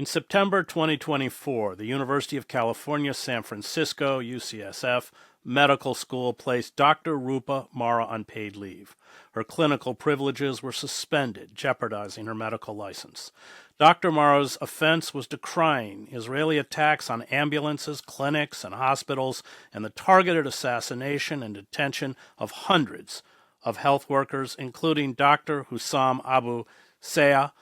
In September 2024, the University of California, San Francisco, UCSF, Medical School placed Dr. Rupa Marya on paid leave. Her clinical privileges were suspended, jeopardizing her medical license. Dr. Marya's offense was decrying Israeli attacks on ambulances, clinics, and hospitals, and the targeted assassination and detention of hundreds of health workers, including Dr. Hussam Abu Sayah,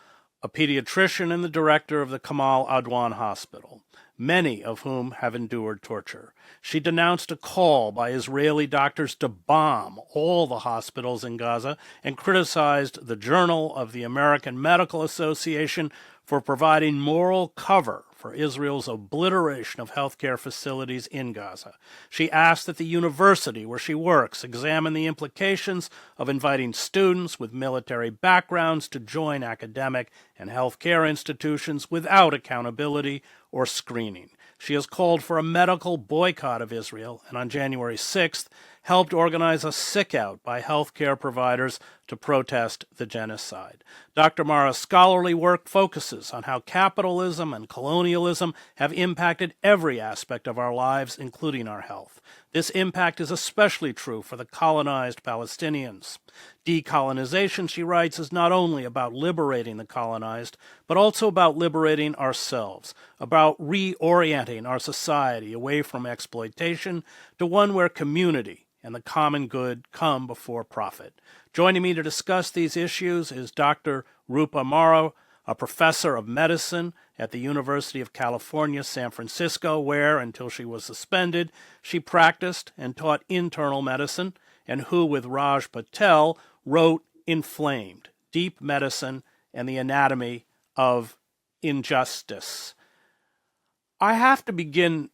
a pediatrician and the director of the Kamal Adwan Hospital, many of whom have endured torture. She denounced a call by Israeli doctors to bomb all the hospitals in Gaza and criticized the Journal of the American Medical Association for providing moral cover for Israel's obliteration of healthcare facilities in Gaza. She asked that the university where she works examine the implications of inviting students with military backgrounds to join academic and healthcare institutions without accountability or screening. She has called for a medical boycott of Israel, and on January 6th, helped organize a sick-out by healthcare providers to protest the genocide. Dr. Marya's scholarly work focuses on how capitalism and colonialism have impacted every aspect of our lives, including our health. This impact is especially true for the colonized Palestinians. Decolonization, she writes, is not only about liberating the colonized, but also about liberating ourselves, about reorienting our society away from exploitation to one where community and the common good come before profit. Joining me to discuss these issues is Dr. Rupa Marya, a professor of medicine at the University of California, San Francisco, where, until she was suspended, she practiced and taught internal medicine, and who, with Raj Patel, wrote Inflamed, Deep Medicine and the Anatomy of Injustice. I have to begin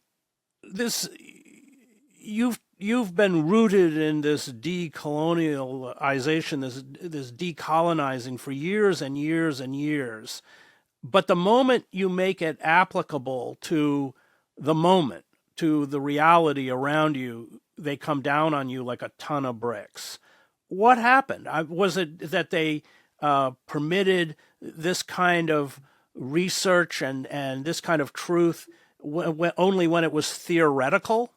this. You've been rooted in this decolonialization, this decolonizing for years and years and years. But the moment you make it applicable to the moment, to the reality around you, they come down on you like a ton of bricks. What happened? Was it that they permitted this kind of research and this kind of truth only when it was theoretical?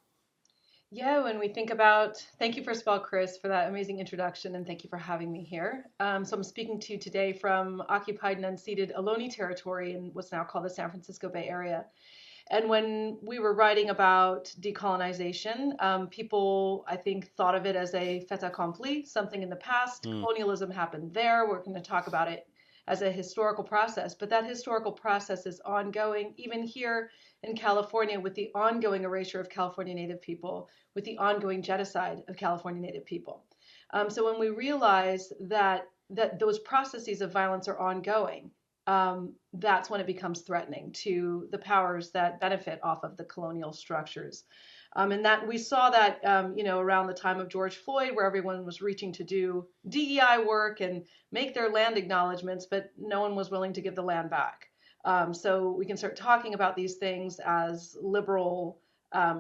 Yeah, when we think about, thank you first of all, Chris, for that amazing introduction, and thank you for having me here. So I'm speaking to you today from occupied and unceded Ohlone territory in what's now called the San Francisco Bay Area. And when we were writing about decolonization, people, I think, thought of it as a fait accompli, something in the past. Colonialism happened there. We're going to talk about it as a historical process, but that historical process is ongoing, even here in California, with the ongoing erasure of California Native people, with the ongoing genocide of California Native people. So when we realize that those processes of violence are ongoing, that's when it becomes threatening to the powers that benefit off of the colonial structures. And that we saw that, around the time of George Floyd, where everyone was reaching to do DEI work and make their land acknowledgments, but no one was willing to give the land back. So we can start talking about these things as liberal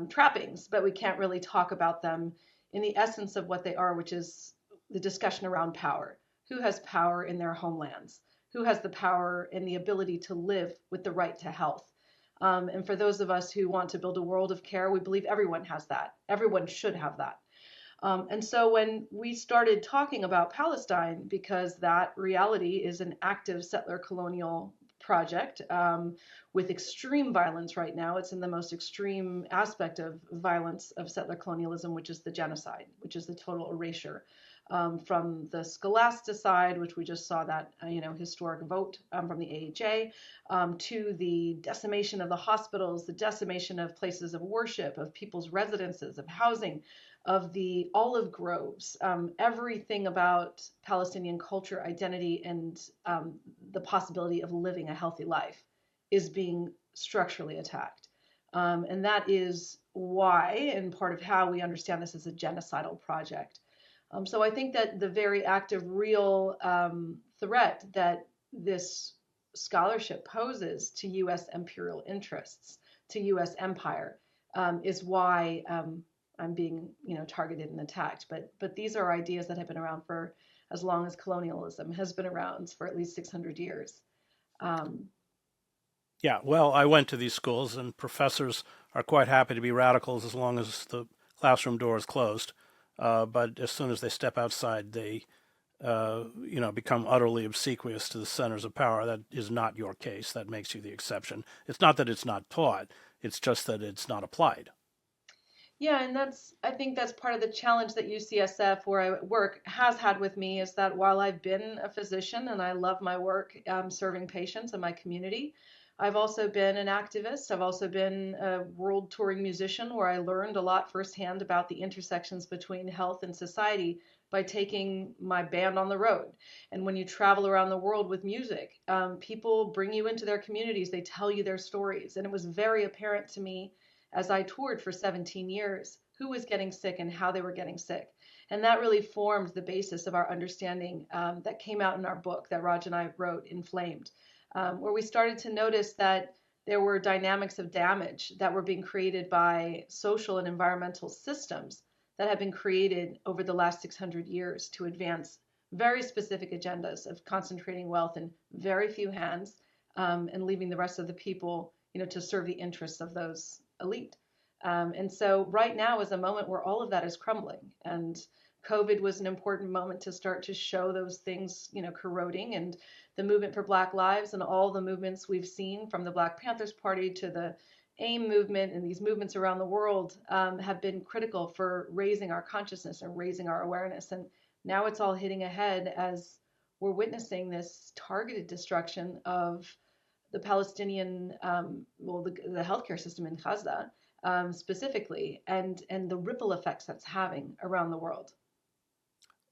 trappings, but we can't really talk about them in the essence of what they are, which is the discussion around power. Who has power in their homelands? Who has the power and the ability to live with the right to health? And for those of us who want to build a world of care, we believe everyone has that. Everyone should have that. And so when we started talking about Palestine, because that reality is an active settler colonial project with extreme violence right now, it's in the most extreme aspect of violence of settler colonialism, which is the genocide, which is the total erasure. From the scholasticide, which we just saw that historic vote from the AHA, to the decimation of the hospitals, the decimation of places of worship, of people's residences, of housing, of the olive groves, everything about Palestinian culture, identity, and the possibility of living a healthy life is being structurally attacked. And that is why, and part of how we understand this as a genocidal project. So I think that the very active, real threat that this scholarship poses to U.S. imperial interests, to U.S. empire, is why I'm being, targeted and attacked. But these are ideas that have been around for as long as colonialism has been around, for at least 600 years. Yeah, well, I went to these schools, and professors are quite happy to be radicals as long as the classroom door is closed. But as soon as they step outside, they, become utterly obsequious to the centers of power. That is not your case. That makes you the exception. It's not that it's not taught; it's just that it's not applied. Yeah, and I think that's part of the challenge that UCSF, where I work, has had with me is that while I've been a physician and I love my work serving patients in my community, I've also been an activist. I've also been a world touring musician where I learned a lot firsthand about the intersections between health and society by taking my band on the road. And when you travel around the world with music, people bring you into their communities, they tell you their stories. And it was very apparent to me as I toured for 17 years who was getting sick and how they were getting sick. And that really formed the basis of our understanding that came out in our book that Raj and I wrote, Inflamed, where we started to notice that there were dynamics of damage that were being created by social and environmental systems that have been created over the last 600 years to advance very specific agendas of concentrating wealth in very few hands and leaving the rest of the people, to serve the interests of those elite. And so right now is a moment where all of that is crumbling. And COVID was an important moment to start to show those things, corroding. And the movement for Black Lives and all the movements we've seen from the Black Panthers Party to the AIM movement and these movements around the world have been critical for raising our consciousness and raising our awareness. And now it's all hitting ahead as we're witnessing this targeted destruction of the Palestinian, the healthcare system in Gaza specifically, and the ripple effects that's having around the world.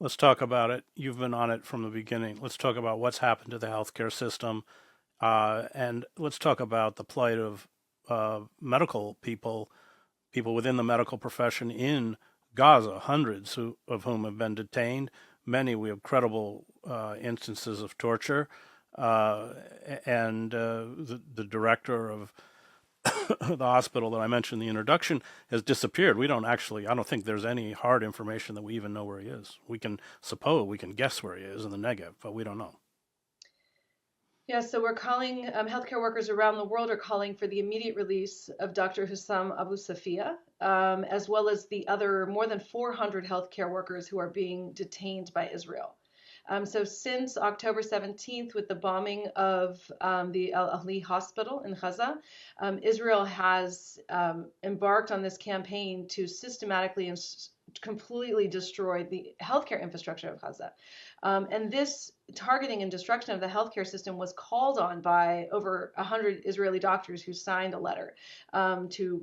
Let's talk about it. You've been on it from the beginning. Let's talk about what's happened to the healthcare system, and let's talk about the plight of medical people, people within the medical profession in Gaza, hundreds of whom have been detained. Many, we have credible instances of torture. And the director of the hospital that I mentioned in the introduction has disappeared. I don't think there's any hard information that we even know where he is. We can guess where he is in the Negev, but we don't know. Yeah, so we're calling, healthcare workers around the world are calling for the immediate release of Dr. Hussam Abu Safia, as well as the other more than 400 healthcare workers who are being detained by Israel. So since October 17th, with the bombing of the Al Ahli hospital in Gaza, Israel has embarked on this campaign to systematically and completely destroy the healthcare infrastructure of Gaza. And this targeting and destruction of the healthcare system was called on by over 100 Israeli doctors who signed a letter to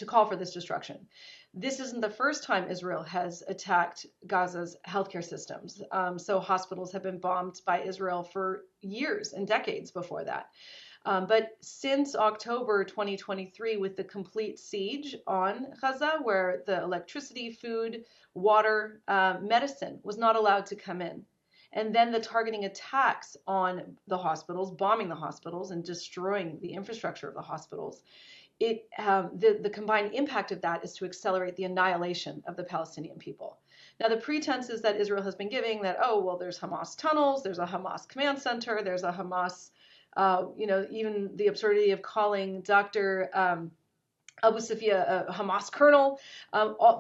call for this destruction. This isn't the first time Israel has attacked Gaza's healthcare systems. So hospitals have been bombed by Israel for years and decades before that. But since October 2023, with the complete siege on Gaza, where the electricity, food, water, medicine was not allowed to come in, and then the targeting attacks on the hospitals, bombing the hospitals and destroying the infrastructure of the hospitals, the combined impact of that is to accelerate the annihilation of the Palestinian people. Now, the pretenses that Israel has been giving that, oh, well, there's Hamas tunnels, there's a Hamas command center, there's a Hamas, even the absurdity of calling Dr. Abu Safia, a Hamas colonel.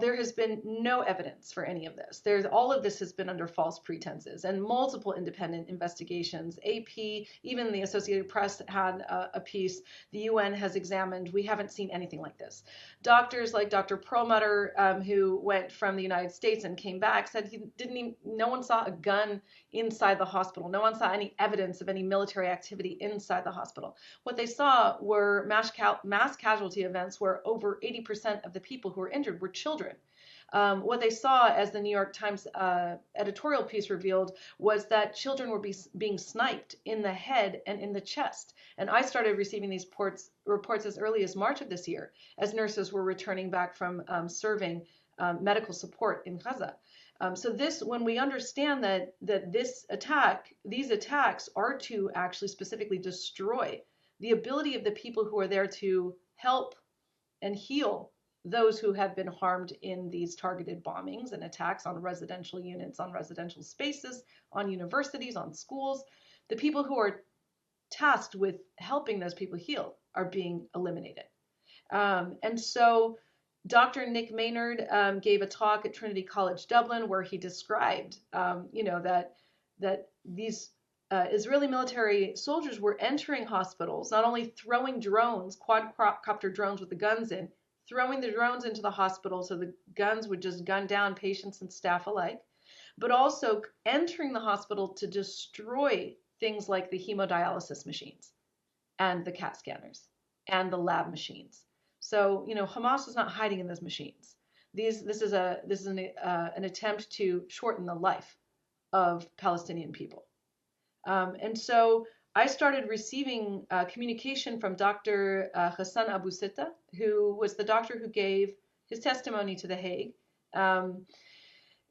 There has been no evidence for any of this. All of this has been under false pretenses and multiple independent investigations. AP, even the Associated Press had a piece. The UN has examined. We haven't seen anything like this. Doctors like Dr. Perlmutter, who went from the United States and came back, said no one saw a gun inside the hospital. No one saw any evidence of any military activity inside the hospital. What they saw were mass casualty events where over 80% of the people who were injured were children. What they saw, as the New York Times editorial piece revealed, was that children were being sniped in the head and in the chest. And I started receiving these reports as early as March of this year, as nurses were returning back from serving medical support in Gaza. So when we understand that these attacks are to actually specifically destroy the ability of the people who are there to help and heal those who have been harmed in these targeted bombings and attacks on residential units, on residential spaces, on universities, on schools. The people who are tasked with helping those people heal are being eliminated. And so Dr. Nick Maynard gave a talk at Trinity College Dublin where he described, that these Israeli military soldiers were entering hospitals, not only throwing drones, quadcopter drones with the guns in, throwing the drones into the hospital so the guns would just gun down patients and staff alike, but also entering the hospital to destroy things like the hemodialysis machines and the CAT scanners and the lab machines. So, Hamas is not hiding in those machines. This is an attempt to shorten the life of Palestinian people. And so I started receiving communication from Dr. Hassan Abu Sitta, who was the doctor who gave his testimony to The Hague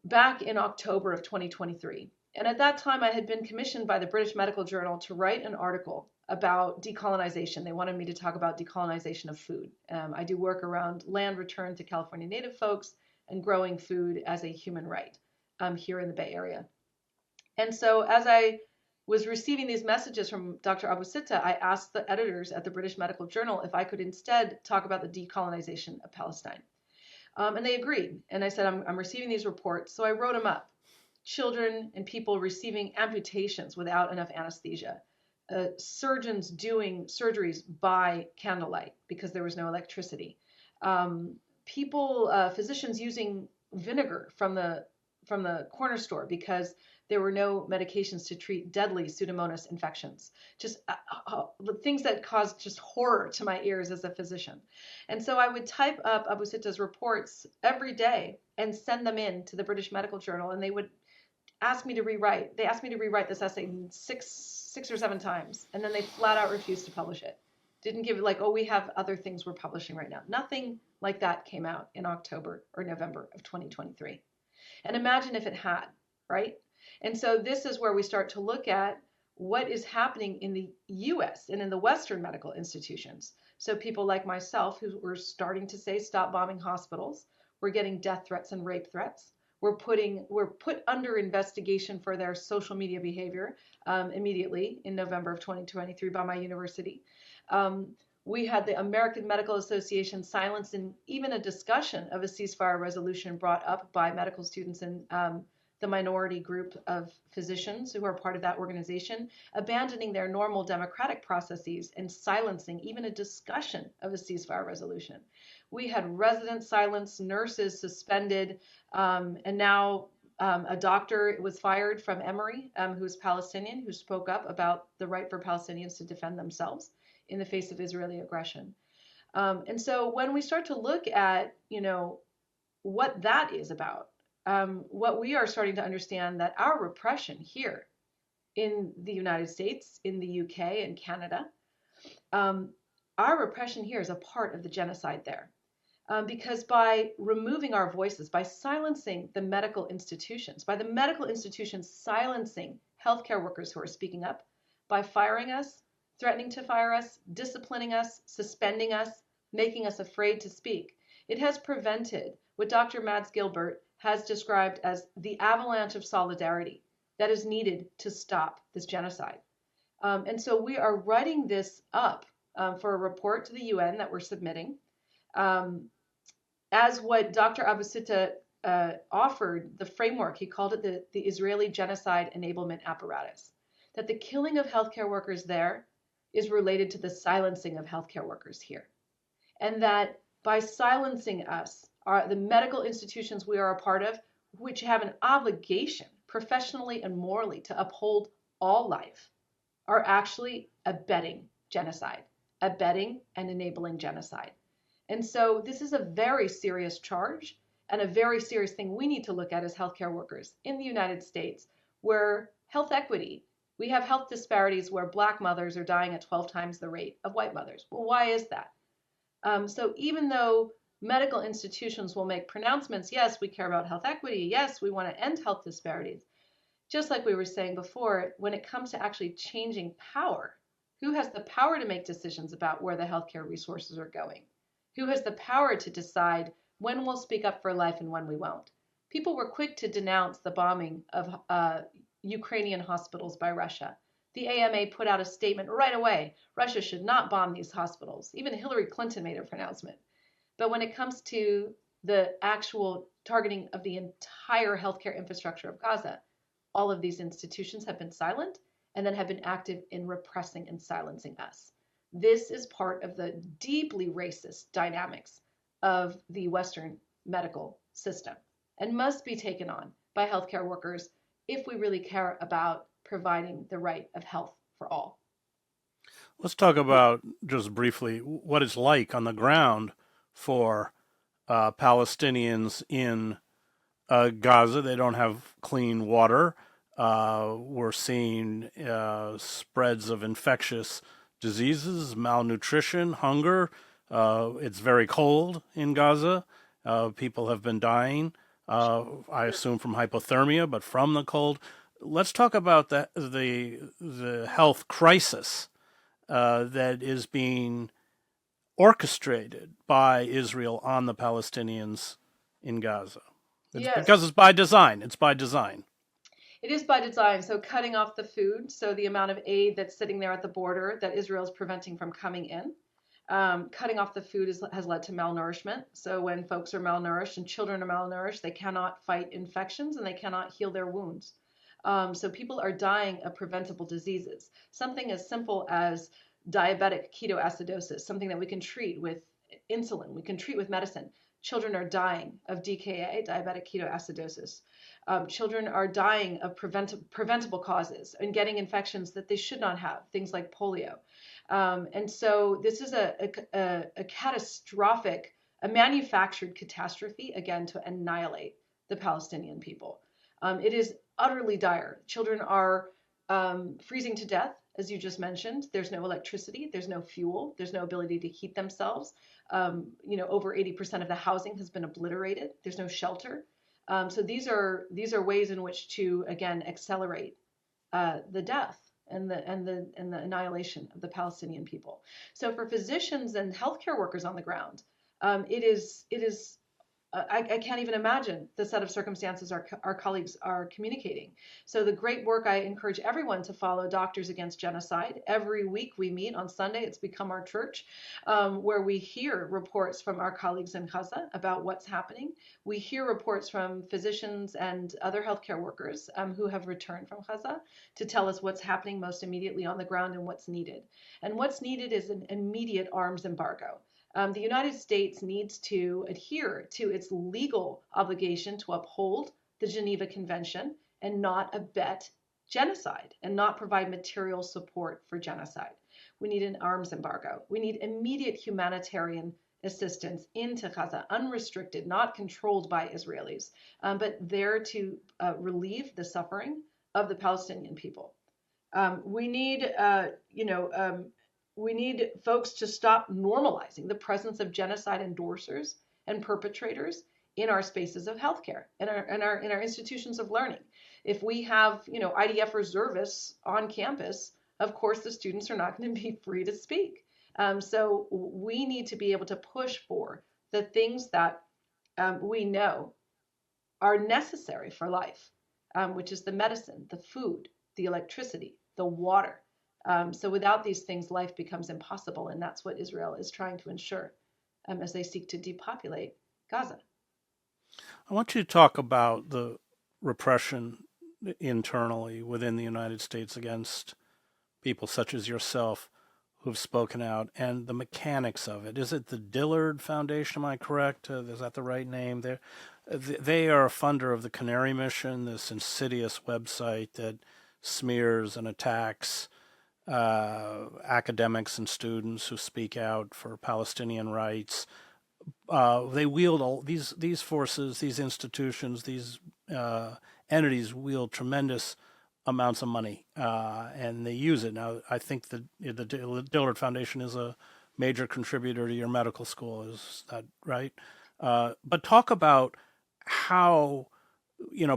back in October of 2023. And at that time, I had been commissioned by the British Medical Journal to write an article about decolonization. They wanted me to talk about decolonization of food. I do work around land return to California Native folks and growing food as a human right here in the Bay Area. And so as I was receiving these messages from Dr. Abu Sitta, I asked the editors at the British Medical Journal if I could instead talk about the decolonization of Palestine. And they agreed. And I said, I'm receiving these reports. So I wrote them up. Children and people receiving amputations without enough anesthesia. Surgeons doing surgeries by candlelight because there was no electricity. Physicians using vinegar from the corner store because there were no medications to treat deadly Pseudomonas infections. Just things that caused just horror to my ears as a physician. And so I would type up Abu Sitta's reports every day and send them in to the British Medical Journal, and they would ask me to rewrite. They asked me to rewrite this essay six or seven times, and then they flat out refused to publish it. Didn't give it we have other things we're publishing right now. Nothing like that came out in October or November of 2023. And imagine if it had, right? And so this is where we start to look at what is happening in the US and in the Western medical institutions. So people like myself who were starting to say, stop bombing hospitals, we're getting death threats and rape threats. We're put under investigation for their social media behavior immediately in November of 2023 by my university. We had the American Medical Association silencing even a discussion of a ceasefire resolution brought up by medical students in the minority group of physicians who are part of that organization, abandoning their normal democratic processes and silencing even a discussion of a ceasefire resolution. We had residents silenced, nurses suspended, and now a doctor was fired from Emory, who's Palestinian, who spoke up about the right for Palestinians to defend themselves in the face of Israeli aggression. And so when we start to look at, what that is about, what we are starting to understand that our repression here in the United States, in the UK and Canada, our repression here is a part of the genocide there. Because by removing our voices, by silencing the medical institutions, by the medical institutions silencing healthcare workers who are speaking up, by firing us, threatening to fire us, disciplining us, suspending us, making us afraid to speak, it has prevented what Dr. Mads Gilbert has described as the avalanche of solidarity that is needed to stop this genocide. And so we are writing this up for a report to the UN that we're submitting. As what Dr. Abu Sitta offered, the framework, he called it the Israeli genocide enablement apparatus, that the killing of healthcare workers there is related to the silencing of healthcare workers here. And that by silencing us, the medical institutions we are a part of, which have an obligation professionally and morally to uphold all life, are actually abetting genocide, abetting and enabling genocide. And so this is a very serious charge and a very serious thing we need to look at as healthcare workers in the United States, where health equity, we have health disparities where Black mothers are dying at 12 times the rate of white mothers. Well, why is that? So even though medical institutions will make pronouncements, yes, we care about health equity, yes, we want to end health disparities, just like we were saying before, when it comes to actually changing power, who has the power to make decisions about where the healthcare resources are going? Who has the power to decide when we'll speak up for life and when we won't? People were quick to denounce the bombing of Ukrainian hospitals by Russia. The AMA put out a statement right away. Russia should not bomb these hospitals. Even Hillary Clinton made a pronouncement. But when it comes to the actual targeting of the entire healthcare infrastructure of Gaza, all of these institutions have been silent and then have been active in repressing and silencing us. This is part of the deeply racist dynamics of the Western medical system and must be taken on by healthcare workers if we really care about providing the right of health for all. Let's talk about just briefly what it's like on the ground for Palestinians in Gaza. They don't have clean water. We're seeing spreads of infectious diseases, malnutrition, hunger. It's very cold in Gaza. People have been dying, I assume from hypothermia, but from the cold. Let's talk about the health crisis that is being orchestrated by Israel on the Palestinians in Gaza. Because it's by design. It's by design. It is by design. So cutting off the food, so the amount of aid that's sitting there at the border that Israel is preventing from coming in. Cutting off the food has led to malnourishment. So when folks are malnourished and children are malnourished, they cannot fight infections and they cannot heal their wounds. So people are dying of preventable diseases. Something as simple as diabetic ketoacidosis, something that we can treat with insulin, we can treat with medicine. Children are dying of DKA, diabetic ketoacidosis. Children are dying of preventable causes and getting infections that they should not have, things like polio. And so this is a catastrophic, a manufactured catastrophe, again, to annihilate the Palestinian people. It is utterly dire. Children are freezing to death, as you just mentioned. There's no electricity, there's no fuel, there's no ability to heat themselves. Over 80% of the housing has been obliterated. There's no shelter. So these are ways in which to, again, accelerate the death and the annihilation of the Palestinian people. So for physicians and healthcare workers on the ground, it is I can't even imagine the set of circumstances our colleagues are communicating. So the great work, I encourage everyone to follow Doctors Against Genocide. Every week we meet on Sunday. It's become our church, where we hear reports from our colleagues in Gaza about what's happening. We hear reports from physicians and other healthcare workers who have returned from Gaza to tell us what's happening most immediately on the ground and what's needed. And what's needed is an immediate arms embargo. The United States needs to adhere to its legal obligation to uphold the Geneva Convention and not abet genocide and not provide material support for genocide. We need an arms embargo. We need immediate humanitarian assistance into Gaza, unrestricted, not controlled by Israelis, but there to relieve the suffering of the Palestinian people. We need folks to stop normalizing the presence of genocide endorsers and perpetrators in our spaces of healthcare and in our institutions of learning. If we have, IDF reservists on campus, of course the students are not going to be free to speak. So we need to be able to push for the things that we know are necessary for life, which is the medicine, the food, the electricity, the water. So without these things, life becomes impossible, and that's what Israel is trying to ensure as they seek to depopulate Gaza. I want you to talk about the repression internally within the United States against people such as yourself who've spoken out and the mechanics of it. Is it the Dillard Foundation? Am I correct? Is that the right name? They are a funder of the Canary Mission, this insidious website that smears and attacks academics and students who speak out for Palestinian rights. They wield all these forces, these institutions, these entities wield tremendous amounts of money, and they use it. Now, I think the Dillard Foundation is a major contributor to your medical school. Is that right? But talk about how,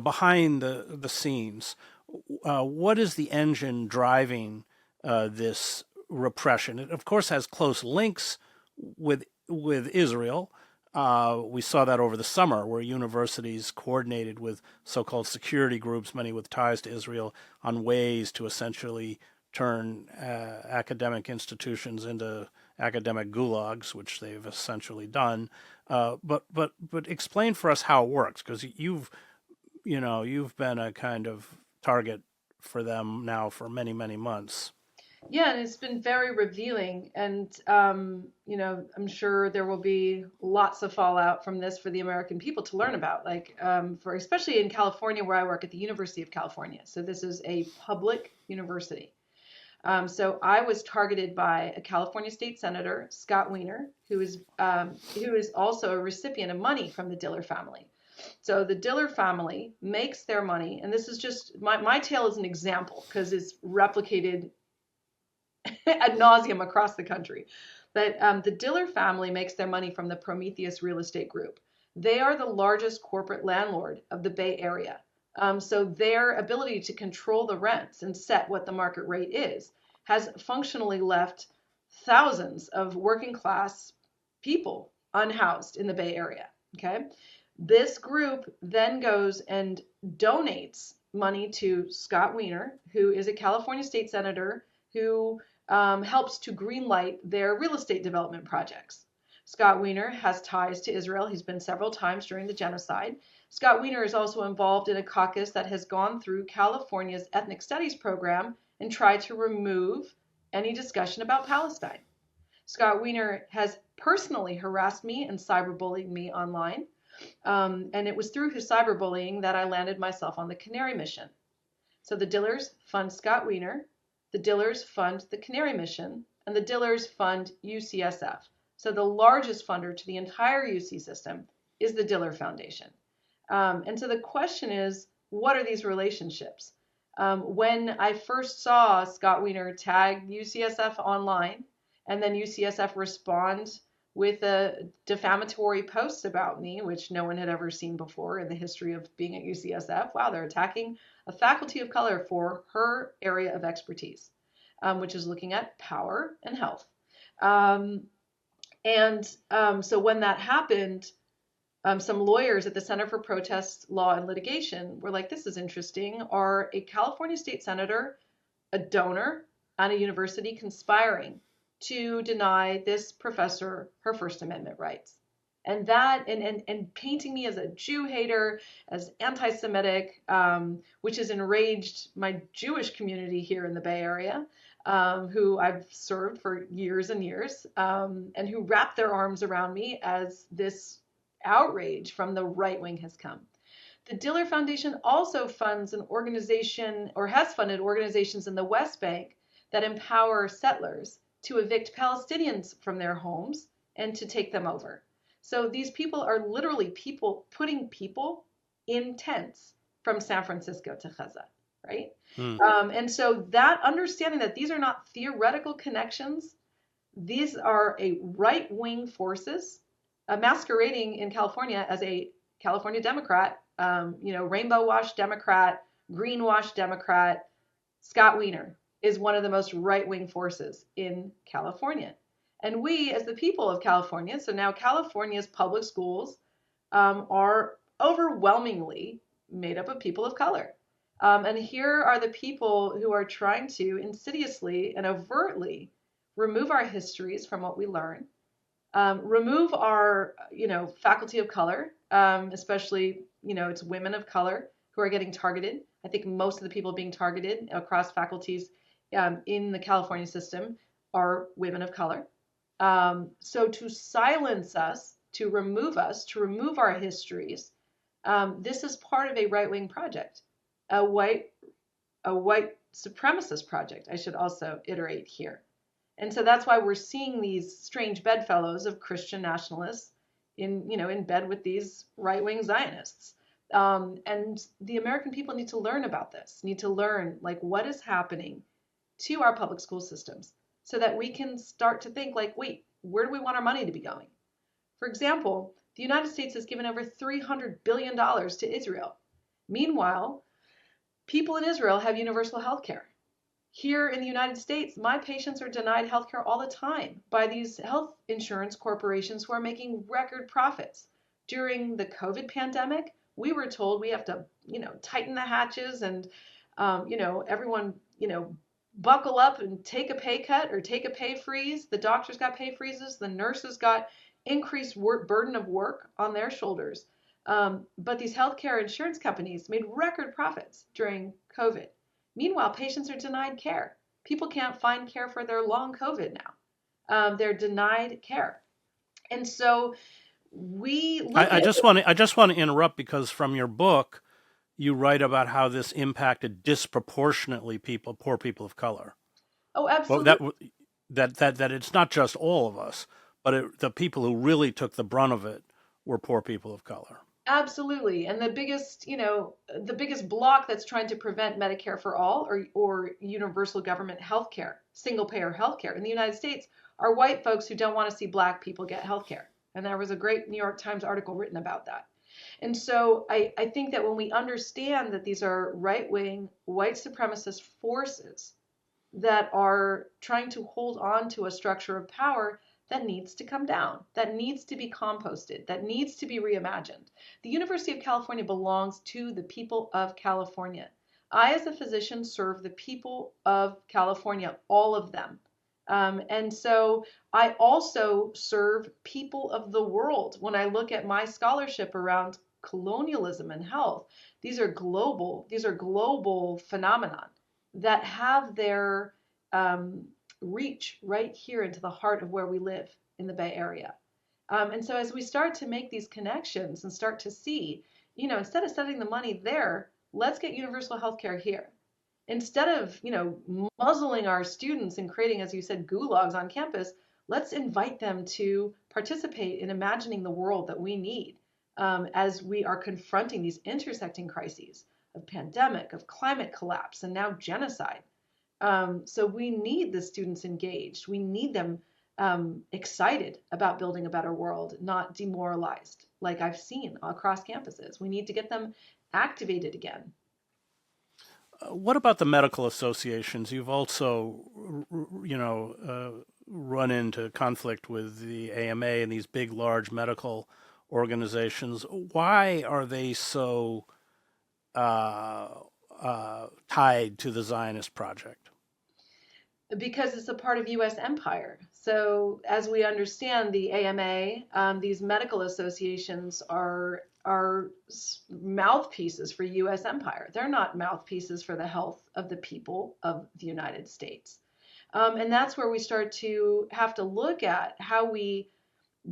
behind the scenes, what is the engine driving this repression? It, of course, has close links with Israel. We saw that over the summer, where universities coordinated with so-called security groups, many with ties to Israel, on ways to essentially turn academic institutions into academic gulags, which they've essentially done. But explain for us how it works, because you've been a kind of target for them now for many, many months. Yeah, and it's been very revealing. And, I'm sure there will be lots of fallout from this for the American people to learn about, like for especially in California, where I work at the University of California. So this is a public university. So I was targeted by a California state senator, Scott Wiener, who is also a recipient of money from the Diller family. So the Diller family makes their money, and this is just my tale is an example because it's replicated ad nauseum across the country. But the Diller family makes their money from the Prometheus Real Estate Group. They are the largest corporate landlord of the Bay Area. So their ability to control the rents and set what the market rate is has functionally left thousands of working class people unhoused in the Bay Area. Okay. This group then goes and donates money to Scott Wiener, who is a California state senator who helps to greenlight their real estate development projects. Scott Wiener has ties to Israel. He's been several times during the genocide. Scott Wiener is also involved in a caucus that has gone through California's ethnic studies program and tried to remove any discussion about Palestine. Scott Wiener has personally harassed me and cyberbullied me online. And it was through his cyberbullying that I landed myself on the Canary Mission. So the Dillers fund Scott Wiener, the Dillers fund the Canary Mission, and the Dillers fund UCSF. So the largest funder to the entire UC system is the Diller Foundation. And so the question is, what are these relationships? When I first saw Scott Wiener tag UCSF online, and then UCSF respond with a defamatory post about me, which no one had ever seen before in the history of being at UCSF. Wow, they're attacking a faculty of color for her area of expertise, which is looking at power and health. So when that happened, some lawyers at the Center for Protest Law and Litigation were like, this is interesting. Are a California state senator, a donor, and a university conspiring to deny this professor her First Amendment rights? And that, and painting me as a Jew hater, as anti-Semitic, which has enraged my Jewish community here in the Bay Area, who I've served for years and years, and who wrap their arms around me as this outrage from the right wing has come. The Diller Foundation also funds an organization, or has funded organizations in the West Bank that empower settlers to evict Palestinians from their homes and to take them over. So these people are literally putting people in tents from San Francisco to Gaza, right? And so that understanding that these are not theoretical connections, these are a right-wing forces masquerading in California as a California Democrat, rainbow-washed Democrat, green-washed Democrat. Scott Wiener is one of the most right-wing forces in California. And we, as the people of California, so now California's public schools are overwhelmingly made up of people of color. And here are the people who are trying to insidiously and overtly remove our histories from what we learn, remove our, faculty of color, especially, it's women of color who are getting targeted. I think most of the people being targeted across faculties in the California system are women of color. So to silence us, to remove our histories, this is part of a right-wing project, a white supremacist project, I should also iterate here. And so that's why we're seeing these strange bedfellows of Christian nationalists in bed with these right-wing Zionists. And the American people need to learn about this, need to learn what is happening to our public school systems so that we can start to think wait, where do we want our money to be going? For example, the United States has given over $300 billion to Israel. Meanwhile, people in Israel have universal health care. Here in the United States, my patients are denied health care all the time by these health insurance corporations who are making record profits. During the COVID pandemic, we were told we have to, tighten the hatches and, everyone, buckle up and take a pay cut or take a pay freeze. The doctors got pay freezes. The nurses got increased burden of work on their shoulders. But these healthcare insurance companies made record profits during COVID. Meanwhile, patients are denied care. People can't find care for their long COVID now. They're denied care. And so we look I at, just want to interrupt because from your book, you write about how this impacted disproportionately poor people of color. oh, Well, absolutely. that it's not just all of us, but the people who really took the brunt of it were poor people of color. Absolutely. And the biggest block that's trying to prevent Medicare for all or universal government health care, single payer health care in the United States are white folks who don't want to see black people get health care. And there was a great New York Times article written about that. And so I think that when we understand that these are right wing, white supremacist forces that are trying to hold on to a structure of power that needs to come down, that needs to be composted, that needs to be reimagined. The University of California belongs to the people of California. I, as a physician, serve the people of California, all of them. And so I also serve people of the world. When I look at my scholarship around colonialism and health, these are global phenomenon that have their reach right here into the heart of where we live in the Bay Area. And so as we start to make these connections and start to see, instead of sending the money there, let's get universal health care here. Instead of, muzzling our students and creating, as you said, gulags on campus, let's invite them to participate in imagining the world that we need as we are confronting these intersecting crises of pandemic, of climate collapse, and now genocide. So we need the students engaged. We need them excited about building a better world, not demoralized, like I've seen across campuses. We need to get them activated again. What about the medical associations? You've also, run into conflict with the AMA and these big, large medical organizations. Why are they so uh, tied to the Zionist project? Because it's a part of U.S. empire. So, as we understand, the AMA, these medical associations are mouthpieces for U.S. empire. They're not mouthpieces for the health of the people of the United States. And that's where we start to have to look at how we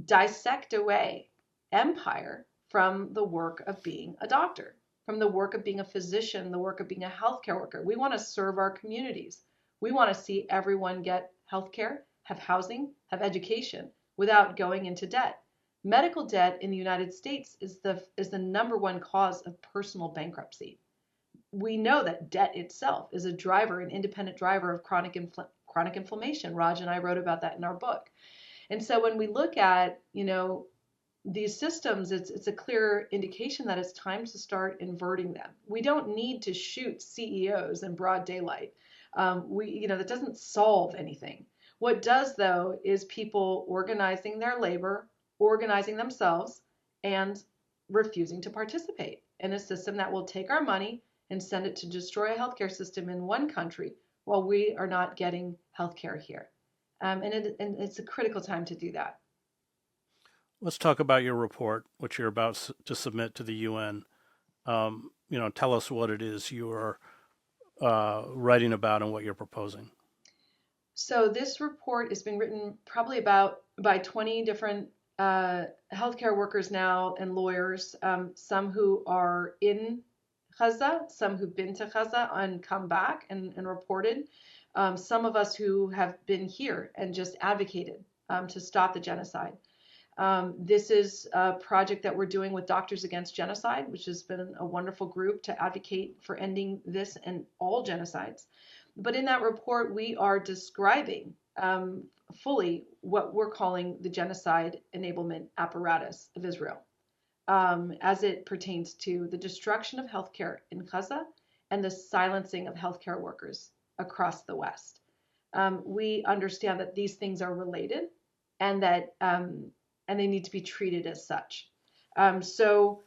dissect away empire from the work of being a doctor, from the work of being a physician, the work of being a healthcare worker. We want to serve our communities. We want to see everyone get healthcare, have housing, have education without going into debt. Medical debt in the United States is the number one cause of personal bankruptcy. We know that debt itself is a driver, an independent driver of chronic inflammation. Raj and I wrote about that in our book. And so when we look at, these systems, it's a clear indication that it's time to start inverting them. We don't need to shoot CEOs in broad daylight. That doesn't solve anything. What does, though, is people organizing their labor, organizing themselves, and refusing to participate in a system that will take our money and send it to destroy a healthcare system in one country while we are not getting healthcare here. And it's a critical time to do that. Let's talk about your report, which you're about to submit to the UN. Tell us what it is you're writing about and what you're proposing. So this report is being written probably about by 20 different healthcare workers now and lawyers, some who are in Gaza, some who've been to Gaza and come back and reported, some of us who have been here and just advocated to stop the genocide. This is a project that we're doing with Doctors Against Genocide, which has been a wonderful group to advocate for ending this and all genocides. But in that report, we are describing fully what we're calling the genocide enablement apparatus of Israel as it pertains to the destruction of healthcare in Gaza and the silencing of healthcare workers across the West. We understand that these things are related and that and they need to be treated as such. So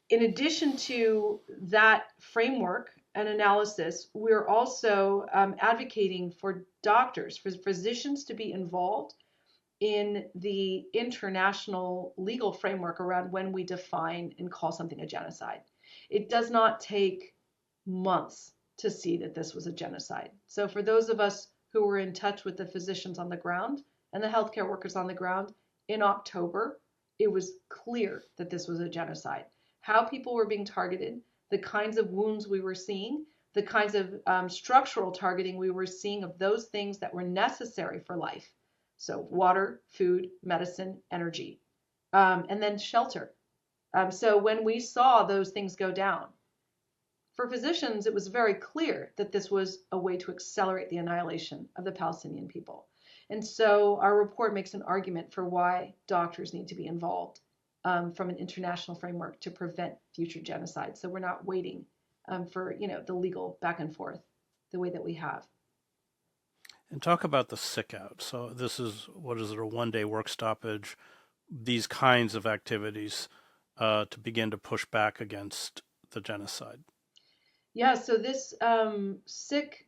in addition to that framework and analysis, we're also advocating for doctors, for physicians to be involved in the international legal framework around when we define and call something a genocide. It does not take months to see that this was a genocide. So for those of us who were in touch with the physicians on the ground and the healthcare workers on the ground in October, it was clear that this was a genocide. How people were being targeted, the kinds of wounds we were seeing, the kinds of structural targeting we were seeing of those things that were necessary for life. So water, food, medicine, energy, and then shelter. So when we saw those things go down, for physicians, it was very clear that this was a way to accelerate the annihilation of the Palestinian people. And so our report makes an argument for why doctors need to be involved from an international framework to prevent future genocide. So we're not waiting for the legal back and forth the way that we have. And talk about the sick out. So this is, what is it, a one-day work stoppage, these kinds of activities to begin to push back against the genocide. Yeah, so this sick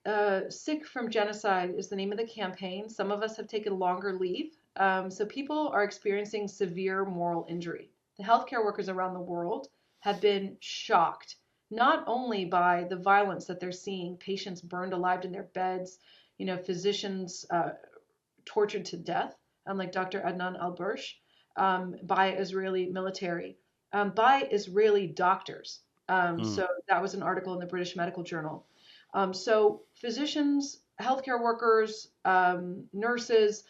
from genocide is the name of the campaign. Some of us have taken longer leave. So people are experiencing severe moral injury. The healthcare workers around the world have been shocked, not only by the violence that they're seeing, patients burned alive in their beds, physicians tortured to death, like Dr. Adnan al-Bursh, by Israeli military, by Israeli doctors. So that was an article in the British Medical Journal. So physicians, healthcare workers, nurses,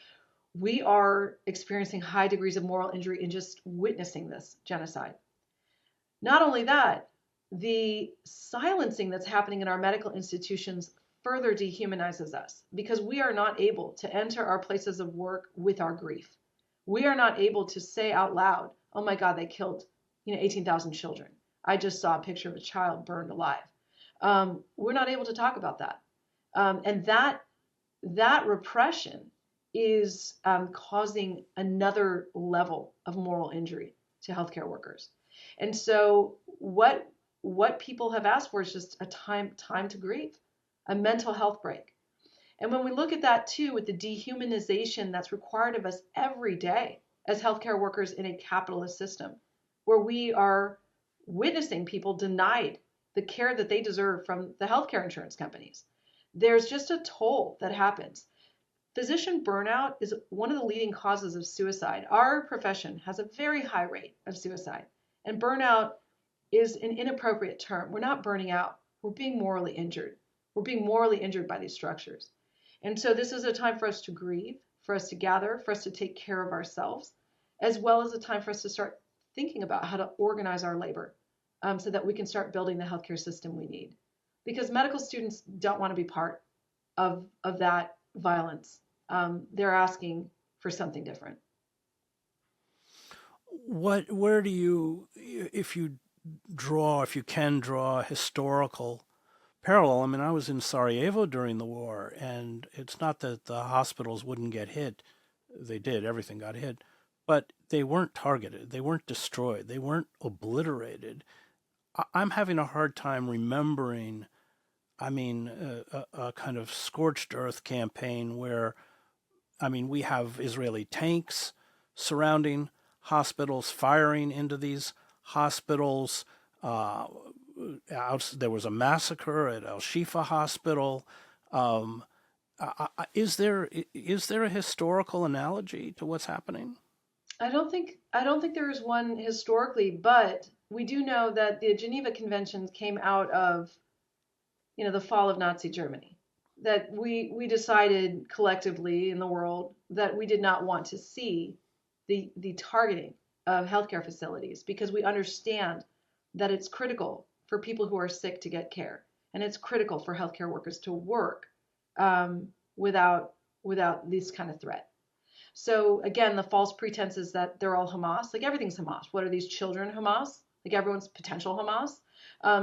we are experiencing high degrees of moral injury in just witnessing this genocide. Not only that, the silencing that's happening in our medical institutions further dehumanizes us because we are not able to enter our places of work with our grief. We are not able to say out loud, oh my God, they killed 18,000 children. I just saw a picture of a child burned alive. We're not able to talk about that. And that repression is causing another level of moral injury to healthcare workers. And so what people have asked for is just a time to grieve, a mental health break. And when we look at that too, with the dehumanization that's required of us every day as healthcare workers in a capitalist system, where we are witnessing people denied the care that they deserve from the healthcare insurance companies, there's just a toll that happens. Physician burnout is one of the leading causes of suicide. Our profession has a very high rate of suicide, and burnout is an inappropriate term. We're not burning out. We're being morally injured. We're being morally injured by these structures. And so this is a time for us to grieve, for us to gather, for us to take care of ourselves, as well as a time for us to start thinking about how to organize our labor so that we can start building the healthcare system we need. Because medical students don't want to be part of that violence. They're asking for something different. Where do you, if you can draw a historical parallel? I mean, I was in Sarajevo during the war, and it's not that the hospitals wouldn't get hit. They did, everything got hit. But they weren't targeted. They weren't destroyed. They weren't obliterated. I'm having a hard time remembering, a kind of scorched earth campaign where, we have Israeli tanks surrounding hospitals, firing into these hospitals. There was a massacre at Al Shifa Hospital. Is there a historical analogy to what's happening? I don't think there is one historically, but we do know that the Geneva Conventions came out of, the fall of Nazi Germany. That we decided collectively in the world that we did not want to see the targeting of healthcare facilities because we understand that it's critical for people who are sick to get care, and it's critical for healthcare workers to work without this kind of threat. So again, the false pretense is that they're all Hamas. Like everything's Hamas. What are these children Hamas? Like everyone's potential Hamas.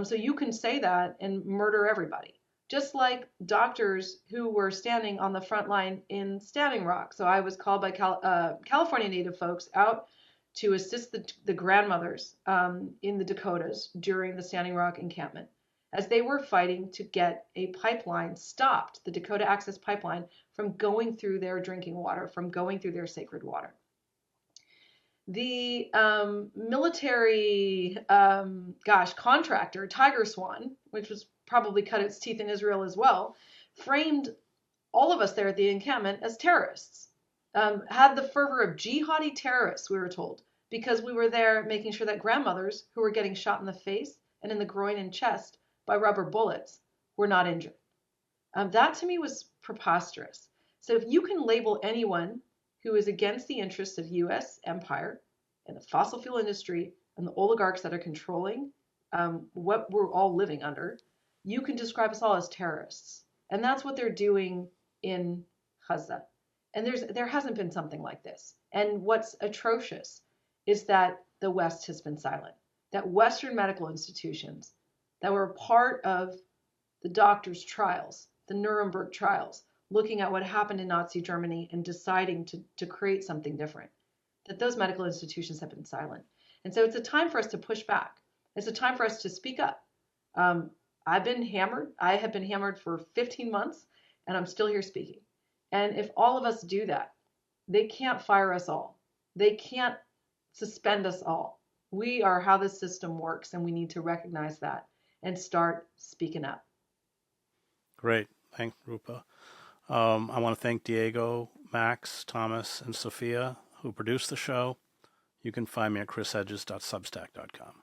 So you can say that and murder everybody. Just like doctors who were standing on the front line in Standing Rock. So I was called by California Native folks out to assist the grandmothers in the Dakotas during the Standing Rock encampment. as they were fighting to get a pipeline stopped, the Dakota Access Pipeline, from going through their drinking water, from going through their sacred water. The military, contractor, Tiger Swan, which was probably cut its teeth in Israel as well, framed all of us there at the encampment as terrorists. Had the fervor of jihadi terrorists, we were told, because we were there making sure that grandmothers who were getting shot in the face and in the groin and chest by rubber bullets were not injured. That to me was preposterous. So if you can label anyone who is against the interests of U.S. empire and the fossil fuel industry and the oligarchs that are controlling what we're all living under, you can describe us all as terrorists. And that's what they're doing in Gaza. And there hasn't been something like this. And what's atrocious is that the West has been silent, that Western medical institutions that were part of the doctors' trials, the Nuremberg trials, looking at what happened in Nazi Germany and deciding to create something different, that those medical institutions have been silent. And so it's a time for us to push back. It's a time for us to speak up. I've been hammered. I have been hammered for 15 months, and I'm still here speaking. And if all of us do that, they can't fire us all. They can't suspend us all. We are how this system works, and we need to recognize that and start speaking up. Great. Thanks, Rupa. I want to thank Diego, Max, Thomas, and Sophia, who produced the show. You can find me at chrishedges.substack.com.